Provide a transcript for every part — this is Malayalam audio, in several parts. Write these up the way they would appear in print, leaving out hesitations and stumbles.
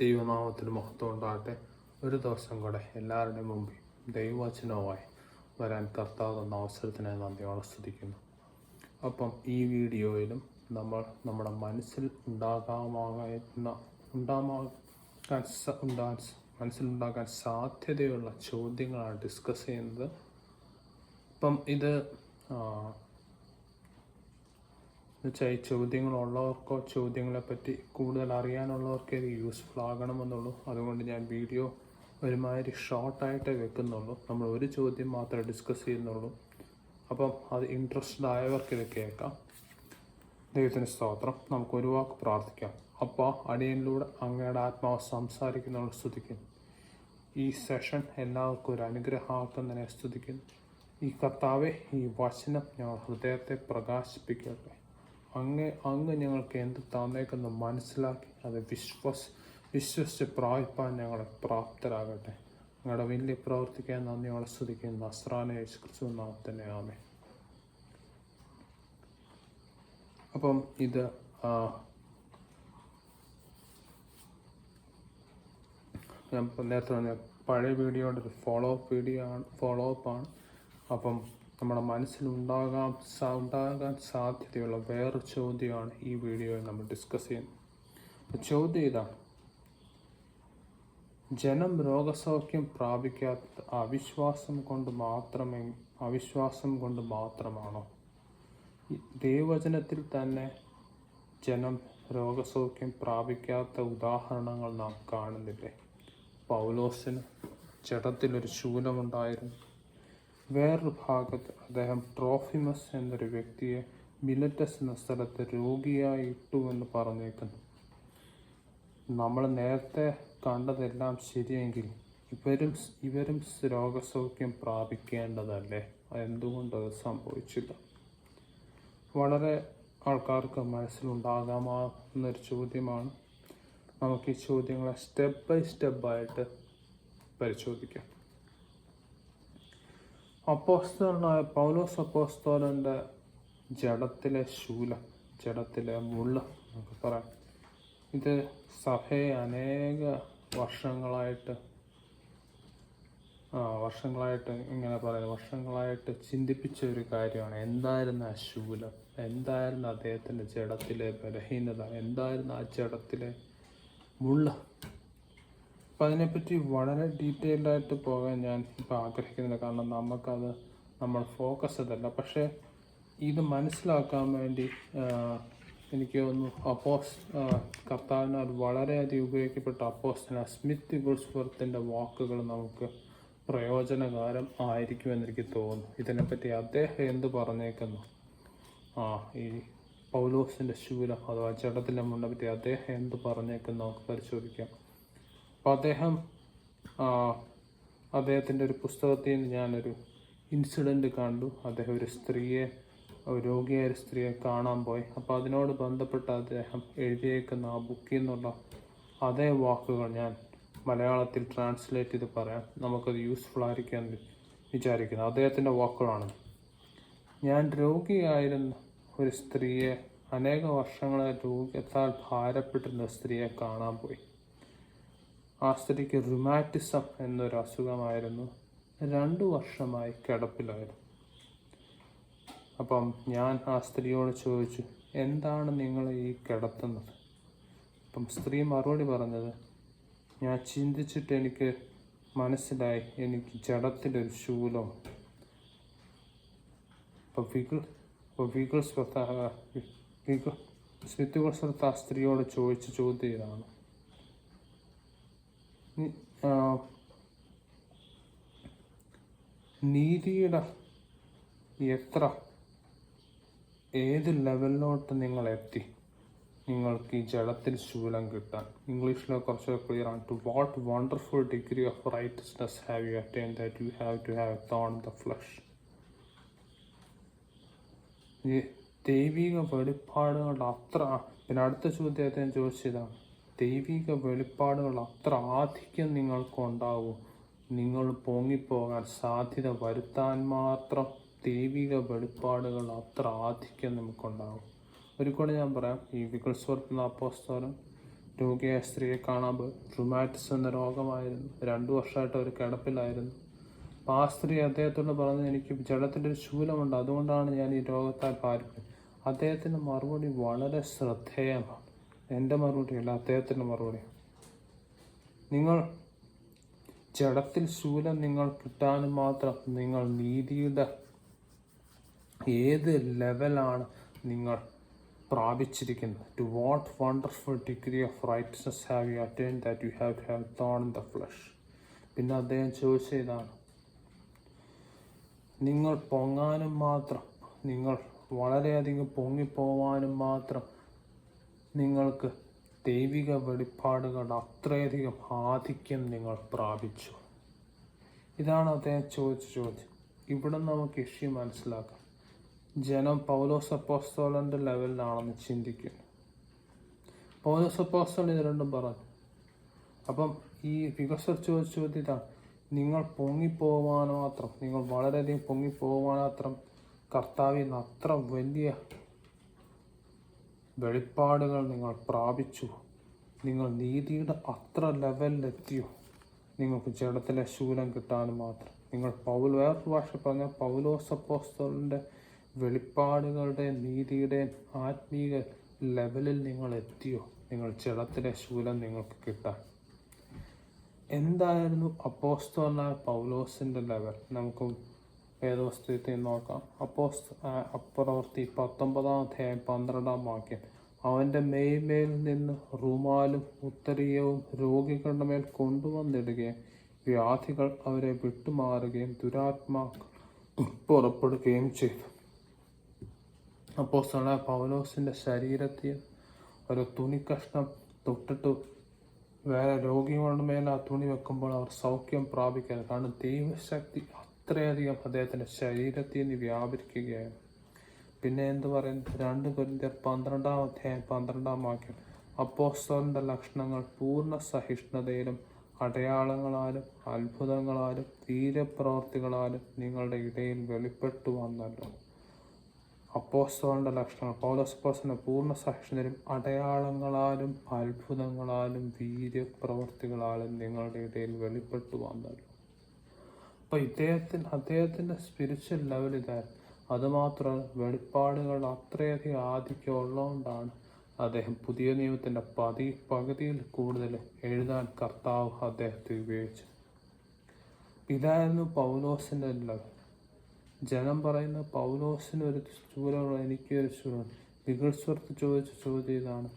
ദൈവനാമത്തിന് മഹത്വം ഉണ്ടാകട്ടെ. ഒരു ദിവസം കൂടെ എല്ലാവരുടെയും മുമ്പിൽ ദൈവവചനവുമായി വരാൻ കർത്താവ് തന്ന അവസരത്തിനായി നന്ദിയോടെ സ്തുതിക്കുന്നു. അപ്പം ഈ വീഡിയോയിലും നമ്മൾ നമ്മുടെ മനസ്സിലുണ്ടാകാൻ സാധ്യതയുള്ള ചോദ്യങ്ങളാണ് ഡിസ്കസ് ചെയ്യുന്നത്. അപ്പം ഇത് എന്നുവെച്ചാൽ ഈ ചോദ്യങ്ങളുള്ളവർക്കോ ചോദ്യങ്ങളെപ്പറ്റി കൂടുതൽ അറിയാനുള്ളവർക്കേ ഇത് യൂസ്ഫുൾ ആകണമെന്നുള്ളൂ. അതുകൊണ്ട് ഞാൻ വീഡിയോ ഒരുമാതിരി ഷോർട്ടായിട്ടേ വെക്കുന്നുള്ളൂ. നമ്മൾ ഒരു ചോദ്യം മാത്രമേ ഡിസ്കസ് ചെയ്യുന്നുള്ളൂ. അപ്പം അത് ഇൻട്രസ്റ്റഡ് ആയവർക്ക് ഇത് കേൾക്കാം. ദൈവത്തിന് സ്തോത്രം. നമുക്കൊരു വാക്ക് പ്രാർത്ഥിക്കാം. അപ്പോൾ അടിയനിലൂടെ അങ്ങയുടെ ആത്മാവ് സംസാരിക്കുന്നവർ സ്തുതിക്കുന്നു. ഈ സെഷൻ എല്ലാവർക്കും ഒരു അനുഗ്രഹമാക്കുന്നതിനെ സ്തുതിക്കുന്നു. ഈ കർത്താവെ, ഈ വചനം ഞങ്ങൾ ഹൃദയത്തെ പ്രകാശിപ്പിക്കട്ടെ. അങ്ങ് ഞങ്ങൾക്ക് എന്ത് തന്നേക്കെന്ന് മനസ്സിലാക്കി അത് വിശ്വസിച്ച് പ്രാപിപ്പാൻ ഞങ്ങളെ പ്രാപ്തരാകട്ടെ. ഞങ്ങളുടെ വലിയ പ്രവർത്തിക്കാൻ നന്ദിയോടെ സ്തുതിക്കുന്നു. നസ്രാനെ യേശു ക്രിസ്തു നാമത്തിൻ്റെ ആമേൻ. അപ്പം ഇത് ഞാൻ നേരത്തെ പറഞ്ഞ പഴയ വീഡിയോയുടെ ഒരു ഫോളോ അപ്പാണ്. അപ്പം നമ്മുടെ മനസ്സിലുണ്ടാകാൻ സാധ്യതയുള്ള വേറൊരു ചോദ്യമാണ് ഈ വീഡിയോയിൽ നമ്മൾ ഡിസ്കസ് ചെയ്യുന്നത്. ചോദ്യം ഇതാണ്: ജനം രോഗസൗഖ്യം പ്രാപിക്കാത്ത അവിശ്വാസം കൊണ്ട് മാത്രമാണോ? ദൈവവചനത്തിൽ തന്നെ ജനം രോഗസൗഖ്യം പ്രാപിക്കാത്ത ഉദാഹരണങ്ങൾ നാം കാണുന്നില്ലേ? പൗലോസിന് ജഡത്തിലൊരു ശൂലമുണ്ടായിരുന്നു. വേറൊരു ഭാഗത്ത് അദ്ദേഹം ട്രോഫിമസ് എന്നൊരു വ്യക്തിയെ മിലറ്റസ് എന്ന സ്ഥലത്ത് രോഗിയായി ഇട്ടുവെന്ന് പറഞ്ഞേക്കുന്നു. നമ്മൾ നേരത്തെ കണ്ടതെല്ലാം ശരിയെങ്കിൽ ഇവരും രോഗസൗഖ്യം പ്രാപിക്കേണ്ടതല്ലേ? എന്തുകൊണ്ടത് സംഭവിച്ചില്ല? വളരെ ആൾക്കാർക്ക് മനസ്സിലുണ്ടാകാമെന്നൊരു ചോദ്യമാണ്. നമുക്ക് ഈ ചോദ്യങ്ങളെ സ്റ്റെപ്പ് ബൈ സ്റ്റെപ്പായിട്ട് പരിശോധിക്കാം. അപ്പോസ്തലനായ പൗലോസ് അപ്പോസ്തലൻ്റെ ജഡത്തിലെ ശൂലം, ജഡത്തിലെ മുള്ള നമുക്ക് പറയാം. ഇത് സഭയെ അനേക വർഷങ്ങളായിട്ട് ചിന്തിപ്പിച്ച ഒരു കാര്യമാണ്. എന്തായിരുന്നു ആ ശൂലം? എന്തായിരുന്നു അദ്ദേഹത്തിൻ്റെ ജഡത്തിലെ ബലഹീനത? എന്തായിരുന്നു ആ ജഡത്തിലെ മുള്ള? അപ്പം അതിനെപ്പറ്റി വളരെ ഡീറ്റെയിൽഡായിട്ട് പോകാൻ ഞാൻ ഇപ്പോൾ ആഗ്രഹിക്കുന്നില്ല. കാരണം നമ്മൾ ഫോക്കസ് അതല്ല. പക്ഷേ ഇത് മനസ്സിലാക്കാൻ വേണ്ടി എനിക്ക് തോന്നുന്നു കർത്താവിനാൽ വളരെയധികം ഉപയോഗിക്കപ്പെട്ട അപ്പോസ്തലനായ സ്മിത്ത് വിഗിൾസ്വർത്തിൻ്റെ വാക്കുകൾ നമുക്ക് പ്രയോജനകരം ആയിരിക്കുമെന്ന് എനിക്ക് തോന്നുന്നു. ഇതിനെപ്പറ്റി അദ്ദേഹം എന്ത് പറഞ്ഞേക്കുന്നു, ഈ പൗലോസിൻ്റെ ശൂലം അഥവാ ജഡത്തിലെ മുള്ളെ പറ്റി അദ്ദേഹം എന്ത് പറഞ്ഞേക്കുന്നു നമുക്ക് പരിശോധിക്കാം. അപ്പോൾ അദ്ദേഹത്തിൻ്റെ ഒരു പുസ്തകത്തിൽ നിന്ന് ഞാനൊരു ഇൻസിഡൻറ്റ് കണ്ടു. അദ്ദേഹം രോഗിയായ ഒരു സ്ത്രീയെ കാണാൻ പോയി. അപ്പോൾ അതിനോട് ബന്ധപ്പെട്ട് അദ്ദേഹം എഴുതിയേക്കുന്ന ആ ബുക്കിൽ നിന്നുള്ള അതേ വാക്കുകൾ ഞാൻ മലയാളത്തിൽ ട്രാൻസ്ലേറ്റ് ചെയ്ത് പറയാം. നമുക്കത് യൂസ്ഫുൾ ആയിരിക്കുമെന്ന് വിചാരിക്കുന്നു. അദ്ദേഹത്തിൻ്റെ വാക്കുകളാണ്: ഞാൻ രോഗിയായിരുന്ന ഒരു സ്ത്രീയെ, അനേക വർഷങ്ങളെ രോഗത്താൽ ഭാരപ്പെട്ടിരുന്ന സ്ത്രീയെ കാണാൻ പോയി. ആ സ്ത്രീക്ക് റുമാറ്റിസം എന്നൊരു അസുഖമായിരുന്നു. 2 വർഷമായി കിടപ്പിലായിരുന്നു. അപ്പം ഞാൻ ആ സ്ത്രീയോട് ചോദിച്ചു, എന്താണ് നിങ്ങൾ ഈ കിടത്തുന്നത്? അപ്പം സ്ത്രീ മറുപടി പറഞ്ഞത്, ഞാൻ ചിന്തിച്ചിട്ട് എനിക്ക് മനസ്സിലായി, എനിക്ക് ജഡത്തിലൊരു ശൂലം. സ്മിത്ത് വിഗിൾസ്വർത്ത് ആ സ്ത്രീയോട് ചോദിച്ച ചോദ്യം ഇതാണ്: നീതിയുടെ ഏത് ലെവലിലോട്ട് നിങ്ങൾ എത്തി നിങ്ങൾക്ക് ഈ ജഡത്തിൽ ശൂലം കിട്ടാൻ? ഇംഗ്ലീഷിൽ കുറച്ച് ക്ലിയർ ആണ്. To what wonderful degree of righteousness have you attained that you have to have thorn the flesh? ഈ ദൈവിക വെളിപ്പാടുകളുടെ പിന്നെ അടുത്ത ചോദ്യത്തെ ഞാൻ ചോദിച്ചതാണ്: ദൈവിക വെളിപ്പാടുകൾ അത്ര ആധിക്യം നിങ്ങൾക്കുണ്ടാവും, നിങ്ങൾ പൊങ്ങിപ്പോകാൻ സാധ്യത വരുത്താൻ മാത്രം ദൈവിക വെളിപ്പാടുകൾ അത്ര ആധിക്യം നമുക്കുണ്ടാകും. ഒരു കൂടെ ഞാൻ പറയാം. ഈ വിഗിൾസ്വർത്ത് എന്ന അപ്പോസ്തലൻ രോഗിയായ സ്ത്രീയെ കാണാൻ പോയി. റുമാറ്റിസം എന്ന രോഗമായിരുന്നു. 2 വർഷമായിട്ട് ഒരു കിടപ്പിലായിരുന്നു. അപ്പോൾ ആ സ്ത്രീ അദ്ദേഹത്തോട് പറഞ്ഞു, എനിക്ക് ജഡത്തിൻ്റെ ഒരു ശൂലമുണ്ട്, അതുകൊണ്ടാണ് ഞാൻ ഈ രോഗത്താൽ ബാധിക്കുന്നത്. അദ്ദേഹത്തിൻ്റെ മറുപടി വളരെ ശ്രദ്ധേയമാണ്. എൻ്റെ മറുപടിയല്ല, അദ്ദേഹത്തിൻ്റെ മറുപടി. നിങ്ങൾ ജഡത്തിൽ ശൂലം നിങ്ങൾ കിട്ടാനും മാത്രം നിങ്ങൾ നീതിയുടെ ഏത് ലെവലാണ് നിങ്ങൾ പ്രാപിച്ചിരിക്കുന്നത്? To what wonderful degree of righteousness have you attain that you have have thorn in the flesh. പിന്നെ അദ്ദേഹം ചോദിച്ച ഇതാണ്, നിങ്ങൾ പൊങ്ങാനും മാത്രം, നിങ്ങൾ വളരെയധികം പൊങ്ങിപ്പോവാനും മാത്രം നിങ്ങൾക്ക് ദൈവിക വെളിപ്പാടുകളുടെ അത്രയധികം ആധിക്യം നിങ്ങൾ പ്രാപിച്ചു. ഇതാണ് അദ്ദേഹം ചോദിച്ച ചോദ്യം. ഇവിടെ നമുക്ക് ഇഷ്യൂ മനസ്സിലാക്കാം. ജനം പൗലോസ് അപ്പോസ്തലൻ്റെ ലെവലിലാണെന്ന് ചിന്തിക്കുന്നു. പൗലോസ് അപ്പോസ്തലൻ ഇത് രണ്ടും പറഞ്ഞു. അപ്പം ഈ വികസർ ചോദിച്ച ചോദ്യം ഇതാണ്, നിങ്ങൾ പൊങ്ങിപ്പോവാൻ മാത്രം, നിങ്ങൾ വളരെയധികം പൊങ്ങിപ്പോവാൻ മാത്രം കർത്താവിൽ നിന്ന് അത്ര വലിയ വെളിപ്പാടുകൾ നിങ്ങൾ പ്രാപിച്ചു, നിങ്ങൾ നീതിയുടെ അത്ര ലെവലിലെത്തിയോ? നിങ്ങൾക്ക് ജഡത്തിലെ ശൂലം കിട്ടാനും മാത്രം നിങ്ങൾ വേറൊരു ഭാഷ പറഞ്ഞാൽ പൗലോസ് അപ്പോസ്തലൻ്റെ വെളിപ്പാടുകളുടെ നീതിയുടെ ആത്മീയ ലെവലിൽ നിങ്ങൾ എത്തിയോ? നിങ്ങൾ ജഡത്തിലെ ശൂലം നിങ്ങൾക്ക് കിട്ടാൻ. എന്തായിരുന്നു അപ്പോസ്തലനായ പൗലോസിൻ്റെ ലെവൽ? നമുക്ക് വേദപുസ്തകത്തിൽ നോക്കാം. പ്രവൃത്തി 19:12 അവൻ്റെ മേൽ നിന്ന് റുമാലും ഉത്തരീയവും രോഗികളുടെ മേൽ കൊണ്ടുവന്നിടുകയും വ്യാധികൾ അവരെ വിട്ടുമാറുകയും ദുരാത്മാക്കൾ പുറപ്പെടുകയും ചെയ്തു. അപ്പോസ്തലനായ പൗലോസിൻ്റെ ശരീരത്തിൽ ഒരു തുണിക്കഷ്ണം തൊട്ടിട്ട് വേറെ രോഗികളുടെ മേലെ ആ തുണി വെക്കുമ്പോൾ അവർ സൗഖ്യം പ്രാപിക്കുന്നത്. കാരണം ദൈവശക്തി അത്രയധികം അദ്ദേഹത്തിൻ്റെ ശരീരത്തിൽ നിന്ന് വ്യാപരിക്കുകയാണ്. പിന്നെ എന്ത് പറയുന്നു? 2 കൊരിന്ത്യർ 12:12 അപ്പോസ്തലൻ്റെ ലക്ഷണങ്ങൾ പൂർണ്ണ സഹിഷ്ണുതയിലും അടയാളങ്ങളാലും അത്ഭുതങ്ങളാലും വീര്യപ്രവർത്തികളാലും നിങ്ങളുടെ ഇടയിൽ വെളിപ്പെട്ടു വന്നല്ലോ. അപ്പോസ്തലൻ്റെ ലക്ഷണങ്ങൾ, പൗലോസ് അപ്പോസ്തലൻ പൂർണ്ണ സഹിഷ്ണുതയിലും അടയാളങ്ങളാലും അത്ഭുതങ്ങളാലും വീര്യപ്രവർത്തികളാലും നിങ്ങളുടെ ഇടയിൽ വെളിപ്പെട്ടു വന്നല്ലോ. അപ്പോൾ അദ്ദേഹത്തിൻ്റെ സ്പിരിച്വൽ ലെവൽ ഇതായിരുന്നു. അതുമാത്രമല്ല, വെളിപ്പാടുകൾ അത്രയധികം ആധിക്യം ഉള്ളതുകൊണ്ടാണ് അദ്ദേഹം പുതിയ നിയമത്തിൻ്റെ പകുതിയിൽ കൂടുതൽ എഴുതാൻ കർത്താവ് അദ്ദേഹത്തെ ഉപയോഗിച്ചു. ഇതായിരുന്നു പൗലോസിൻ്റെ ലെവൽ. ജനം പറയുന്ന പൗലോസിനൊരു ശൂലമുള്ള, എനിക്കൊരു ശൂലം. വികൽസ്വർക്ക് ചോദിച്ച ചോദ്യം ഇതാണ്,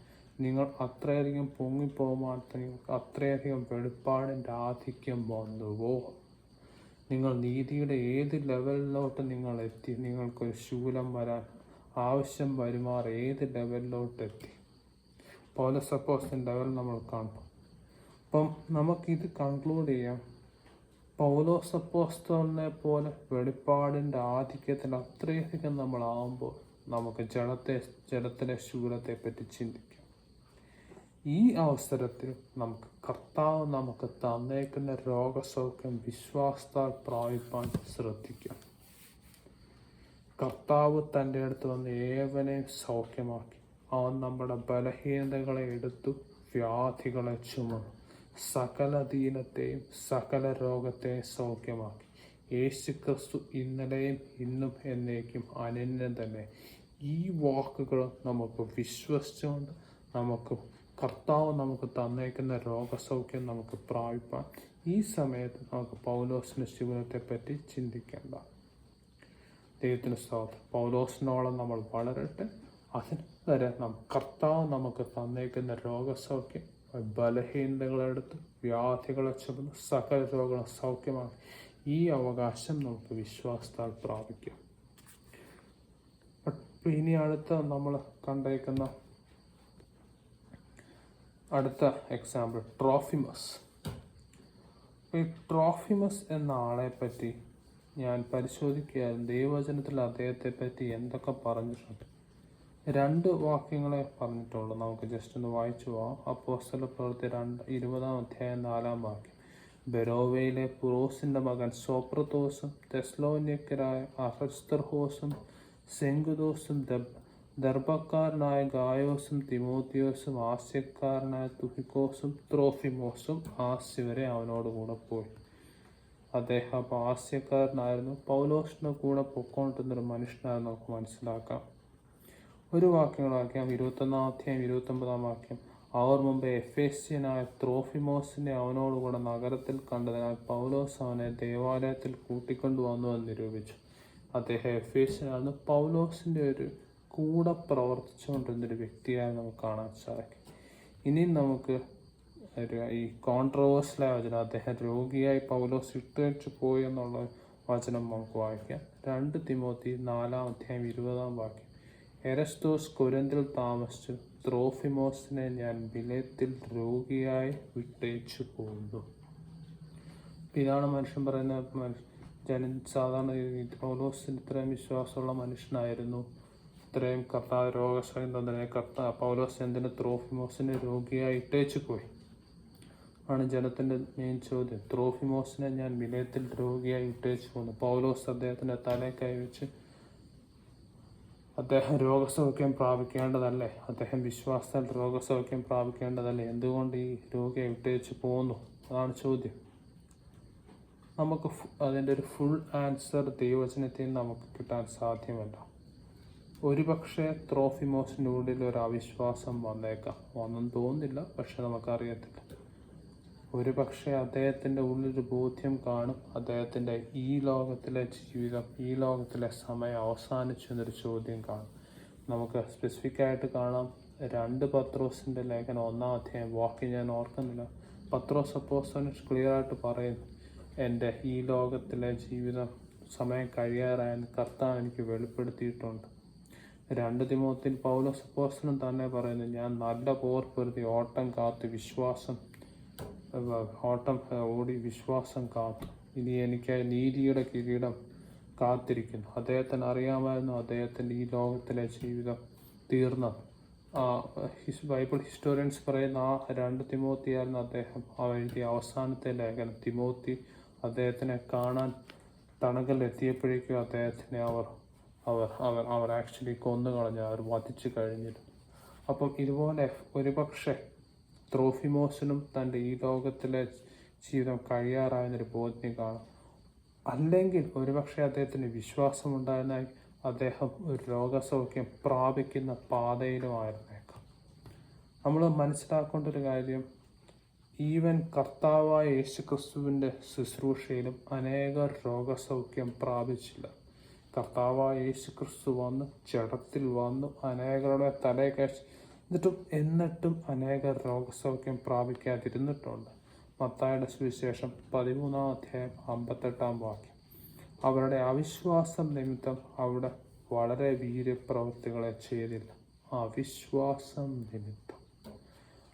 നിങ്ങൾ അത്രയധികം പൊങ്ങിപ്പോകാൻ നിങ്ങൾക്ക് അത്രയധികം വെളിപ്പാടിൻ്റെ ആധിക്യം വന്നുവോ? നിങ്ങൾ നീതിയുടെ ഏത് ലെവലിലോട്ട് നിങ്ങൾ എത്തി? നിങ്ങൾക്കൊരു ശൂലം വരാൻ ആവശ്യം വരുമാർ ഏത് ലെവലിലോട്ട് എത്തി? പൗലോസ് അപ്പോസ്തലൻ്റെ ലെവൽ നമ്മൾ കാണും. അപ്പം നമുക്കിത് കൺക്ലൂഡ് ചെയ്യാം. പൗലോസ് അപ്പോസ്തലനെ പോലെ വെളിപ്പാടിൻ്റെ ആധിക്യത്തിൽ അത്രയധികം നമ്മളാകുമ്പോൾ നമുക്ക് ജഡത്തിലെ ശൂലത്തെ പറ്റി ചിന്തിക്കാം. ഈ അവസരത്തിൽ നമുക്ക് കർത്താവ് നമുക്ക് തന്നേക്കുന്ന രോഗസൗഖ്യം വിശ്വാസത്താൽ പ്രാപിപ്പാൻ ശ്രദ്ധിക്കാം. കർത്താവ് തൻ്റെ അടുത്ത് വന്ന് ഏവനെയും സൗഖ്യമാക്കി. അവൻ നമ്മുടെ ബലഹീനതകളെ എടുത്തു, വ്യാധികളെ ചുമന്നു, സകല ദീനത്തെയും സകല രോഗത്തെയും സൗഖ്യമാക്കി. യേശുക്രിസ്തു ഇന്നലെയും ഇന്നും എന്നേക്കും അനന്യം തന്നെ. ഈ വാക്കുകൾ നമുക്ക് വിശ്വസിച്ചുകൊണ്ട് നമുക്ക് കർത്താവ് നമുക്ക് തന്നേക്കുന്ന രോഗസൗഖ്യം നമുക്ക് പ്രാപിപ്പാൻ ഈ സമയത്ത് നമുക്ക് പൗലോസിൻ്റെ ശൂലത്തെ പറ്റി ചിന്തിക്കേണ്ട. ദൈവത്തിന് സ്തോത്രം. പൗലോസിനോളം നമ്മൾ വളരട്ടെ. അതിന് വരെ കർത്താവ് നമുക്ക് തന്നേക്കുന്ന രോഗസൗഖ്യം, ബലഹീനതകളെടുത്ത് വ്യാധികളെ ചുമന്ന് സകല രോഗങ്ങളെ സൗഖ്യമാണ്. ഈ അവകാശം നമുക്ക് വിശ്വാസത്താൽ പ്രാപിക്കാം. ഇനി അടുത്ത നമ്മൾ കണ്ടേക്കുന്ന അടുത്ത എക്സാമ്പിൾ ട്രോഫിമസ്. ഈ ട്രോഫിമസ് എന്ന ആളെ പറ്റി ഞാൻ പരിശോധിക്കുകയായിരുന്നു. ദൈവവചനത്തിൽ അദ്ദേഹത്തെ പറ്റി എന്തൊക്കെ പറഞ്ഞിട്ടുണ്ട്? 2 വാക്യങ്ങളെ പറഞ്ഞിട്ടുള്ളൂ. നമുക്ക് ജസ്റ്റ് ഒന്ന് വായിച്ചു പോവാം. അപ്പോസ്തല പ്രവൃത്തി 20:4 ബെരോവയിലെ പുറോസിൻ്റെ മകൻ സോപ്രത്തോസും തെസ്ലോനിക്കരായ അഹസ്തർഹോസും സെങ്കുദോസും ദർഭക്കാരനായ ഗായോസും തിമോത്തിയോസും ആസ്യക്കാരനായ തുഹിക്കോസും ത്രോഫിമോസും ആസ്യ വരെ അവനോട് കൂടെ പോയി. അദ്ദേഹം അപ്പോൾ ആസ്യക്കാരനായിരുന്നു. പൗലോസിൻ്റെ കൂടെ പൊക്കോണ്ടിരുന്നൊരു മനുഷ്യനായിരുന്നു നമുക്ക് മനസ്സിലാക്കാം. ഒരു വാക്യങ്ങളാക്കിയാൽ 21-ാം 29-ാം വാക്യം. അവർ മുമ്പ് എഫേസ്യനായ ത്രോഫിമോസിനെ അവനോടുകൂടെ നഗരത്തിൽ കണ്ടതിനാൽ പൗലോസ് അവനെ ദേവാലയത്തിൽ കൂട്ടിക്കൊണ്ടുവന്നു എന്ന് നിരൂപിച്ചു. അദ്ദേഹം എഫേസ്യനാണ്. പൗലോസിൻ്റെ ഒരു കൂടെ പ്രവർത്തിച്ചുകൊണ്ടിരുന്നൊരു വ്യക്തിയായി നമുക്ക് കാണാൻ സാധിക്കും. ഇനിയും നമുക്ക് ഈ കോൺട്രവേഴ്സ്യലായ വചനം, അദ്ദേഹം രോഗിയായി പൗലോസ് ഇട്ടുവെച്ച് പോയി എന്നുള്ള വചനം നമുക്ക് വായിക്കാം. 2 തിമോത്തി 4-ാം അധ്യായം 20-ാം വാക്യം. എരസ്തോസ് കൊരിന്തിൽ താമസിച്ചു, ത്രോഫിമോസിനെ ഞാൻ മിലേത്തിൽ രോഗിയായി വിട്ടേച്ചു പോകുന്നു. ഇതാണ് മനുഷ്യൻ പറയുന്ന സാധാരണ പൗലോസിന് ഇത്രയും വിശ്വാസമുള്ള മനുഷ്യനായിരുന്നു, ഇത്രയും കർത്താവ് രോഗസഹം തന്നെ പൗലോസ് എന്തിന് ത്രോഫിമോസിനെ രോഗിയായി ഇട്ടേച്ചു പോയി ആണ് ജനത്തിൻ്റെ മെയിൻ ചോദ്യം. ത്രോഫിമോസിനെ ഞാൻ മിലേത്തിൽ രോഗിയായി ഇട്ടേച്ചു പോകുന്നു. പൗലോസ് അദ്ദേഹത്തിൻ്റെ തലയിൽ കൈവച്ച് അദ്ദേഹം രോഗസൗഖ്യം പ്രാപിക്കേണ്ടതല്ലേ? അദ്ദേഹം വിശ്വാസത്താൽ രോഗസൗഖ്യം പ്രാപിക്കേണ്ടതല്ലേ? എന്തുകൊണ്ട് ഈ രോഗിയെ വിട്ടേച്ച് പോകുന്നു? അതാണ് ചോദ്യം. നമുക്ക് അതിൻ്റെ ഒരു ഫുൾ ആൻസർ ദൈവവചനത്തിൽ നമുക്ക് കിട്ടാൻ സാധ്യമല്ല. ഒരുപക്ഷെ ത്രോഫിമോസിൻ്റെ ഉള്ളിൽ ഒരു അവിശ്വാസം വന്നേക്കാം, വന്നെന്ന് തോന്നുന്നില്ല, പക്ഷെ നമുക്കറിയത്തില്ല. ഒരുപക്ഷെ അദ്ദേഹത്തിൻ്റെ ഉള്ളിലൊരു ബോധ്യം കാണും, അദ്ദേഹത്തിൻ്റെ ഈ ലോകത്തിലെ ജീവിതം, ഈ ലോകത്തിലെ സമയം അവസാനിച്ചു എന്നൊരു ചോദ്യം കാണും. നമുക്ക് സ്പെസിഫിക്കായിട്ട് കാണാം. 2 പത്രോസിൻ്റെ ലേഖനം 1-ാം അധ്യായം വാക്യം ഞാൻ ഓർക്കുന്നില്ല. പത്രോസ് അപ്പോസ്തലൻ ക്ലിയറായിട്ട് പറയുന്നു, എൻ്റെ ഈ ലോകത്തിലെ ജീവിതം സമയം കഴിയാറായാൽ കർത്താവ് എനിക്ക് വെളിപ്പെടുത്തിയിട്ടുണ്ട്. 2 തിമോത്തിയിൽ പൗലോസ് അപ്പോസ്തലൻ തന്നെ പറയുന്നു, ഞാൻ നല്ല പോർ പൊരുതി ഓട്ടം കാത്ത് ഓടി വിശ്വാസം കാത്തു. ഇനി എനിക്ക് നീതിയുടെ കിരീടം കാത്തിരിക്കുന്നു. അദ്ദേഹത്തിന് അറിയാമായിരുന്നു അദ്ദേഹത്തിൻ്റെ ഈ ലോകത്തിലെ ജീവിതം തീർന്നത്. ബൈബിൾ ഹിസ്റ്റോറിയൻസ് പറയുന്ന 2 തിമോത്തിയായിരുന്നു അദ്ദേഹം എഴുതിയ അവസാനത്തെ ലേഖനം. തിമോത്തി അദ്ദേഹത്തിനെ കാണാൻ തണകലെത്തിയപ്പോഴേക്കും അദ്ദേഹത്തിനെ അവർ ആക്ച്വലി കൊന്നുകളഞ്ഞു, അവർ വധിച്ചു കഴിഞ്ഞിരുന്നു. അപ്പം ഇതുപോലെ ഒരുപക്ഷെ ത്രോഫിമോസിനും തൻ്റെ ഈ ലോകത്തിലെ ജീവിതം കഴിയാറായെന്നൊരു ബോധ്യം കാണും. അല്ലെങ്കിൽ ഒരുപക്ഷെ അദ്ദേഹത്തിന് വിശ്വാസമുണ്ടായിരുന്നാൽ അദ്ദേഹം ഒരു രോഗസൗഖ്യം പ്രാപിക്കുന്ന പാതയിലുമായിരുന്നേക്കാം. നമ്മൾ മനസ്സിലാക്കേണ്ട ഒരു കാര്യം, ഈവൻ കർത്താവായ യേശുക്രിസ്തുവിൻ്റെ ശുശ്രൂഷയിലും അനേകർ രോഗസൗഖ്യം പ്രാപിച്ചില്ല. കർത്താവായ യേശുക്രിസ്തു വന്ന് ജഡത്തിൽ വന്നു അനേകരുടെ തലയെ എന്നിട്ടും അനേകർ രോഗസൗഖ്യം പ്രാപിക്കാതിരുന്നിട്ടുണ്ട്. മത്തായിയുടെ സുവിശേഷം 13-ാം അധ്യായം 58-ാം വാക്യം. അവരുടെ അവിശ്വാസം നിമിത്തം അവിടെ വളരെ വീര്യപ്രവൃത്തികളെ ചെയ്തില്ല. അവിശ്വാസം നിമിത്തം.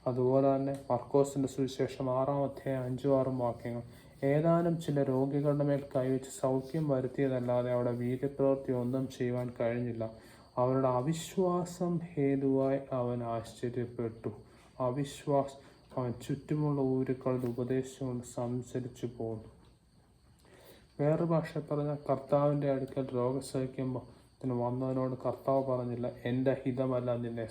അതുപോലെ തന്നെ മർക്കോസിൻ്റെ സുവിശേഷം 6-ാം അധ്യായം 5-6 വാക്യങ്ങൾ. ഏതാനും ചില രോഗികളുടെ മേൽ കൈവച്ച് സൗഖ്യം വരുത്തിയതല്ലാതെ അവിടെ വീര്യപ്രവൃത്തി ഒന്നും ചെയ്യുവാൻ കഴിഞ്ഞില്ല. അവരുടെ അവിശ്വാസം ഹേതുവായി അവൻ ആശ്ചര്യപ്പെട്ടു. അവൻ ചുറ്റുമുള്ള ഊരുക്കളുടെ ഉപദേശം കൊണ്ട് സംസരിച്ചു പോന്നു. വേറെ ഭാഷ പറഞ്ഞാൽ കർത്താവിൻ്റെ അടുക്കൽ രോഗസൗഖ്യത്തിന് വന്നവനോട് കർത്താവ് പറഞ്ഞില്ല, എൻ്റെ ഹിതമല്ല നിന്നെ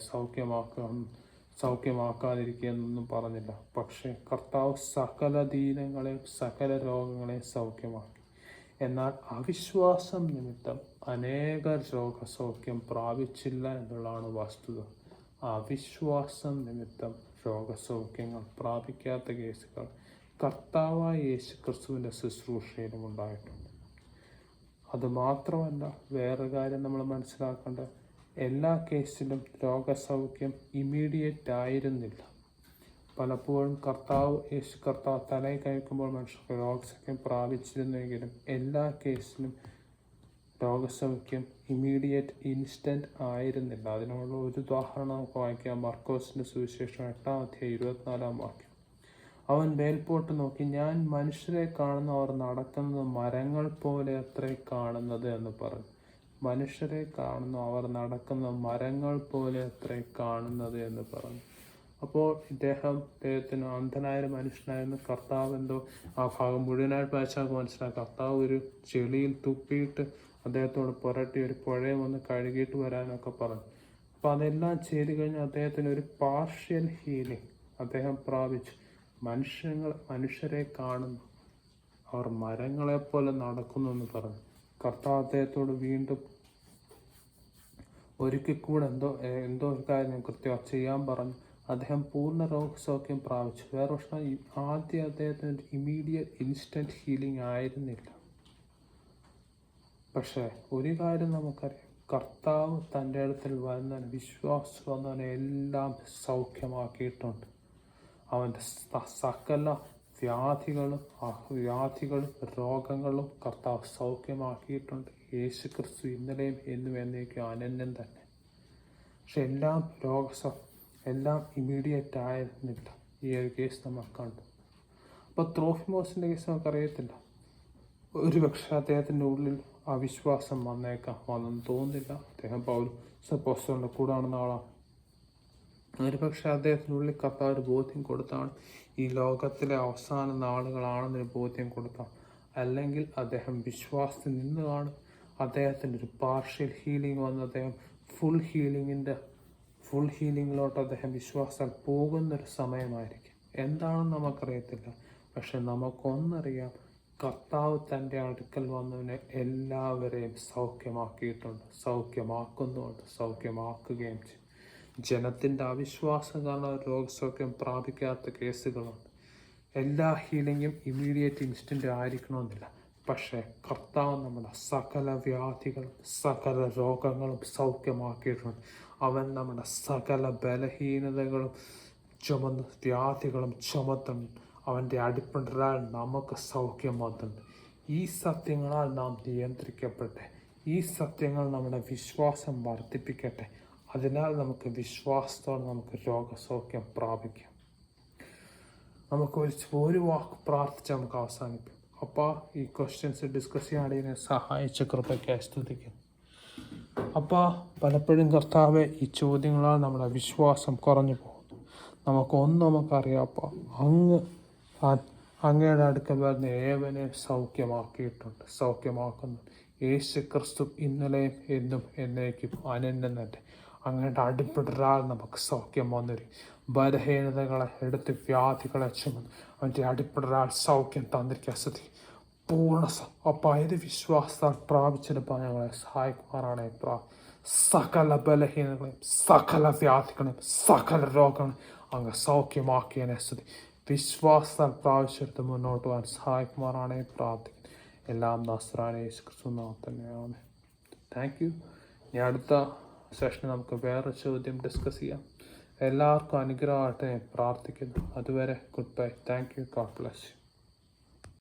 സൗഖ്യമാക്കാതിരിക്കുകയെന്നൊന്നും പറഞ്ഞില്ല. പക്ഷേ കർത്താവ് സകല ദീനങ്ങളെയും സകല രോഗങ്ങളെയും സൗഖ്യമാക്കി. എന്നാൽ അവിശ്വാസം നിമിത്തം അനേകർ രോഗസൗഖ്യം പ്രാപിച്ചില്ല എന്നുള്ളതാണ് വസ്തുത. അവിശ്വാസം നിമിത്തം രോഗസൗഖ്യങ്ങൾ പ്രാപിക്കാത്ത കേസുകൾ കർത്താവായ യേശുക്രിസ്തുവിൻ്റെ ശുശ്രൂഷയിലും ഉണ്ടായിട്ടുണ്ട്. അതുമാത്രമല്ല, വേറെ കാര്യം നമ്മൾ മനസ്സിലാക്കേണ്ടത്, എല്ലാ കേസിലും രോഗസൗഖ്യം ഇമ്മീഡിയറ്റ് ആയിരുന്നില്ല. പലപ്പോഴും യേശു കർത്താവ് തലയിൽ കഴിക്കുമ്പോൾ മനുഷ്യർക്ക് രോഗസൗഖ്യം പ്രാപിച്ചിരുന്നെങ്കിലും എല്ലാ കേസിലും രോഗസൗഖ്യം ഇമ്മീഡിയറ്റ് ഇൻസ്റ്റൻറ്റ് ആയിരുന്നില്ല. അതിനുള്ള ഒരു ഉദാഹരണം നമുക്ക് വായിക്കാം. മർക്കോസിൻ്റെ സുവിശേഷം 8-ാം അധ്യായം 24-ാം വാക്യം. അവൻ മേൽപോട്ട് നോക്കി, ഞാൻ മനുഷ്യരെ കാണുന്നു, അവർ നടക്കുന്നത് മരങ്ങൾ പോലെ അത്രേ കാണുന്നത് എന്ന് പറഞ്ഞു. മനുഷ്യരെ കാണുന്നു, അവർ നടക്കുന്നത് മരങ്ങൾ പോലെ അത്രേ കാണുന്നത് എന്ന് പറഞ്ഞു. അപ്പോൾ അദ്ദേഹത്തിന് അന്ധനായ മനുഷ്യനായിരുന്നു. കർത്താവ് എന്തോ ആ ഭാഗം മുഴുവനായിട്ട് വായിച്ചാൽ മനസ്സിലാക്കാം. കർത്താവ് ഒരു ചെളിയിൽ തുപ്പിയിട്ട് അദ്ദേഹത്തോട് പുരട്ടി ഒരു പുഴയെ വന്ന് കഴുകിയിട്ട് വരാനൊക്കെ പറഞ്ഞു. അപ്പം അതെല്ലാം ചെയ്ത് കഴിഞ്ഞ് അദ്ദേഹത്തിന് ഒരു പാർഷ്യൽ ഹീലിംഗ് അദ്ദേഹം പ്രാപിച്ചു. മനുഷ്യരെ കാണുന്നു, അവർ മരങ്ങളെപ്പോലെ നടക്കുന്നു എന്ന് പറഞ്ഞു. കർത്താവ് അദ്ദേഹത്തോട് വീണ്ടും ഒരിക്കൽ കൂടെ എന്തോ ഒരു കാര്യം കൃത്യം ചെയ്യാൻ പറഞ്ഞു. അദ്ദേഹം പൂർണ്ണ രോഗസൗഖ്യം പ്രാപിച്ചു. വേറെ പ്രശ്നം, ആദ്യം അദ്ദേഹത്തിന് ഇമ്മീഡിയറ്റ് ഇൻസ്റ്റൻറ്റ് ഹീലിംഗ് ആയിരുന്നില്ല. പക്ഷേ ഒരു കാര്യം നമുക്കറിയാം, കർത്താവ് തൻ്റെ അടുത്തിൽ വരുന്നവന്, വിശ്വാസം വന്നവനെ എല്ലാം സൗഖ്യമാക്കിയിട്ടുണ്ട്. അവൻ്റെ സകല വ്യാധികളും രോഗങ്ങളും കർത്താവ് സൗഖ്യമാക്കിയിട്ടുണ്ട്. യേശു ക്രിസ്തു ഇന്നലെയും എന്നും എന്നേക്കും അനന്യം തന്നെ. പക്ഷെ എല്ലാം ഇമ്മീഡിയറ്റ് ആയിരുന്നില്ല. ഈ ഒരു കേസ് നമ്മൾ കണ്ടു. അപ്പോൾ ത്രോഫിമോസിൻ്റെ കേസ് നമുക്കറിയത്തില്ല. ഒരുപക്ഷെ അദ്ദേഹത്തിൻ്റെ ഉള്ളിൽ അവിശ്വാസം വന്നെന്ന് തോന്നുന്നില്ല. അദ്ദേഹം പൗലോസിന്റെ കൂടാണെന്ന ആളാണ്. ഒരുപക്ഷെ അദ്ദേഹത്തിനുള്ളിൽ കർത്താവ് ഒരു ബോധ്യം കൊടുത്താണ് ഈ ലോകത്തിലെ അവസാന നാളുകളാണെന്നൊരു ബോധ്യം കൊടുത്താണ്. അല്ലെങ്കിൽ അദ്ദേഹം വിശ്വാസത്തിൽ നിന്ന് കാണും. അദ്ദേഹത്തിൻ്റെ ഒരു പാർഷ്യൽ ഹീലിംഗ് വന്ന് അദ്ദേഹം ഫുൾ ഹീലിങ്ങിലോട്ട് അദ്ദേഹം വിശ്വാസത്താൽ പോകുന്നൊരു സമയമായിരിക്കും. എന്താണെന്ന് നമുക്കറിയത്തില്ല. പക്ഷെ നമുക്കൊന്നറിയാം, കർത്താവ് തൻ്റെ അടുക്കൽ വന്നതിനെ എല്ലാവരെയും സൗഖ്യമാക്കിയിട്ടുണ്ട്, സൗഖ്യമാക്കുന്നുണ്ട്, സൗഖ്യമാക്കുകയും ചെയ്യും. ജനത്തിൻ്റെ അവിശ്വാസം കാരണം രോഗസൗഖ്യം പ്രാപിക്കാത്ത കേസുകളുണ്ട്. എല്ലാ ഹീലിങ്ങും ഇമ്മീഡിയറ്റ് ഇൻസ്റ്റൻ്റ് ആയിരിക്കണമെന്നില്ല. പക്ഷേ കർത്താവ് നമ്മുടെ സകല വ്യാധികളും സകല രോഗങ്ങളും സൗഖ്യമാക്കിയിട്ടുണ്ട്. അവൻ നമ്മുടെ സകല ബലഹീനതകളും വ്യാധികളും ചുമത്തുന്നു. അവൻ്റെ അടിപ്പിടരാൽ നമുക്ക് സൗഖ്യം വന്നുണ്ട്. ഈ സത്യങ്ങളാൽ നാം നിയന്ത്രിക്കപ്പെട്ടെ. ഈ സത്യങ്ങൾ നമ്മുടെ വിശ്വാസം വർദ്ധിപ്പിക്കട്ടെ. അതിനാൽ നമുക്ക് വിശ്വാസത്തോടെ നമുക്ക് രോഗസൗഖ്യം പ്രാപിക്കാം. നമുക്ക് ഒരു വാക്ക് പ്രാർത്ഥിച്ച് നമുക്ക് അവസാനിപ്പിക്കാം. അപ്പോൾ ഈ ക്വസ്റ്റ്യൻസ് ഡിസ്കസ് ചെയ്യാൻ സഹായിച്ച കൃപയ്ക്കായി സ്തുതിക്കുന്നു. അപ്പോൾ പലപ്പോഴും കർത്താവെ, ഈ ചോദ്യങ്ങളാൽ നമ്മുടെ വിശ്വാസം കുറഞ്ഞു പോകുന്നു. നമുക്കറിയാം, അപ്പോൾ അങ്ങയുടെ അടുക്കൽ വരുന്ന ഏവനെയും സൗഖ്യമാക്കുന്നു. യേശു ക്രിസ്തു ഇന്നലെയും എന്നും എന്നേക്കും അനന്യം തന്നെ. അങ്ങയുടെ അടിപ്പിടരാൽ നമുക്ക് സൗഖ്യം വന്നിരും. ബലഹീനതകളെ എടുത്ത് വ്യാധികളെ ചുമന്ന് അവൻ്റെ അടിപ്പിടരാൽ സൗഖ്യം തന്നിരിക്കാൻ സ്ഥിതി പൂർണ്ണ. അപ്പം ഏത് വിശ്വാസത്താൽ പ്രാപിച്ചെടുപ്പാൻ ഞങ്ങളെ സഹായിക്കുമാറാണ്. സകല ബലഹീനതകളെയും സകല വ്യാധികളെയും സകല രോഗങ്ങളെയും അങ്ങ് സൗഖ്യമാക്കിയതിനെ സ്ഥിതി വിശ്വാസത്താൽ പ്രാപിച്ചെടുത്ത് മുന്നോട്ട് പോകാൻ സഹായിക്കുമാറാണ് പ്രാർത്ഥിക്കുന്നത്. എല്ലാം നസ്രായ യേശു ക്രിസ്തു തന്നെയാണ്. Thank you. ഇനി അടുത്ത സെഷനിൽ നമുക്ക് വേറെ ചോദ്യം ഡിസ്കസ് ചെയ്യാം. എല്ലാവർക്കും അനുഗ്രഹമായിട്ട് പ്രാർത്ഥിക്കുന്നു. അതുവരെ good bye. Thank you. God bless you.